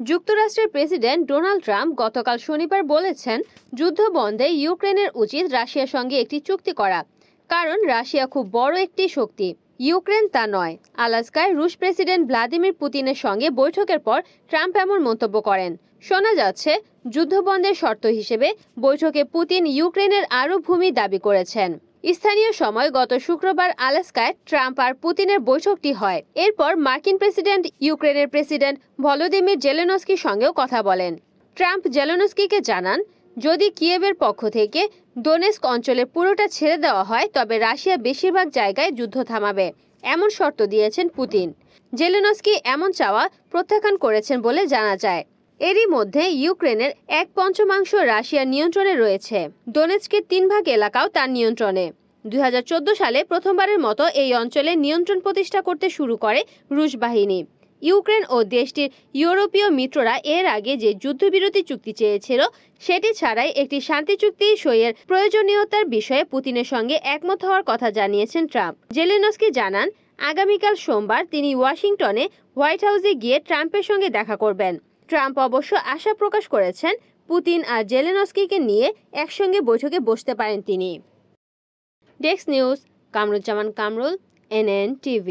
যুক্তরাষ্ট্রের president Donald Trump গতকাল শনিবার বলেছেন, যুদ্ধ বন্ধে ইউক্রেনের উচিত রাশিয়ার সঙ্গে একটি চুক্তি করা, কারণ রাশিয়া খুব বড় একটি শক্তি, ইউক্রেন তা নয়। আলাস্কায় রুশ প্রেসিডেন্ট ভ্লাদিমির পুতিনের সঙ্গে বৈঠকের পর ট্রাম্প এমন মন্তব্য করেন। শোনা যাচ্ছে, যুদ্ধবন্ধের শর্ত হিসেবে বৈঠকে পুতিন ইউক্রেনের আরও ভূমি দাবি করেছেন। স্থানীয় সময় গত শুক্রবার আলাস্কায় ট্রাম্প আর পুতিনের বৈঠকটি হয়। এরপর মার্কিন প্রেসিডেন্ট ইউক্রেনের প্রেসিডেন্ট ভলোদিমির জেলেনস্কির সঙ্গেও কথা বলেন। ট্রাম্প জেলেনস্কিকে জানান, যদি কিয়েভের পক্ষ থেকে ডোনেস্ক অঞ্চলের পুরোটা ছেড়ে দেওয়া হয় তবে রাশিয়া বেশিরভাগ জায়গায় যুদ্ধ থামাবে, এমন শর্ত দিয়েছেন পুতিন। জেলেনস্কি এমন চাওয়া প্রত্যাখ্যান করেছেন বলে জানা যায়। এরই মধ্যে ইউক্রেনের 1/5 রাশিয়ার নিয়ন্ত্রণে রয়েছে। ডোনেৎস্কের 3 ভাগ এলাকাও তার নিয়ন্ত্রণে। 2014 সালে প্রথমবারের মতো এই অঞ্চলে নিয়ন্ত্রণ প্রতিষ্ঠা করতে শুরু করে রুশ বাহিনী। ইউক্রেন ও দেশটির ইউরোপীয় মিত্ররা এর আগে যে যুদ্ধবিরতি চুক্তি চেয়েছিল, সেটি ছাড়াই একটি শান্তি চুক্তি সইয়ের প্রয়োজনীয়তার বিষয়ে পুতিনের সঙ্গে একমত হওয়ার কথা জানিয়েছেন ট্রাম্প। জেলেনস্কি জানান, আগামীকাল সোমবার তিনি ওয়াশিংটনে হোয়াইট হাউসে গিয়ে ট্রাম্পের সঙ্গে দেখা করবেন। ট্রাম্প অবশ্য আশা প্রকাশ করেছেন, পুতিন আর জেলেনস্কিকে নিয়ে একসঙ্গে বৈঠকে বসতে পারেন তিনি। Desk news, Kamruzzaman Kamrul, NN TV।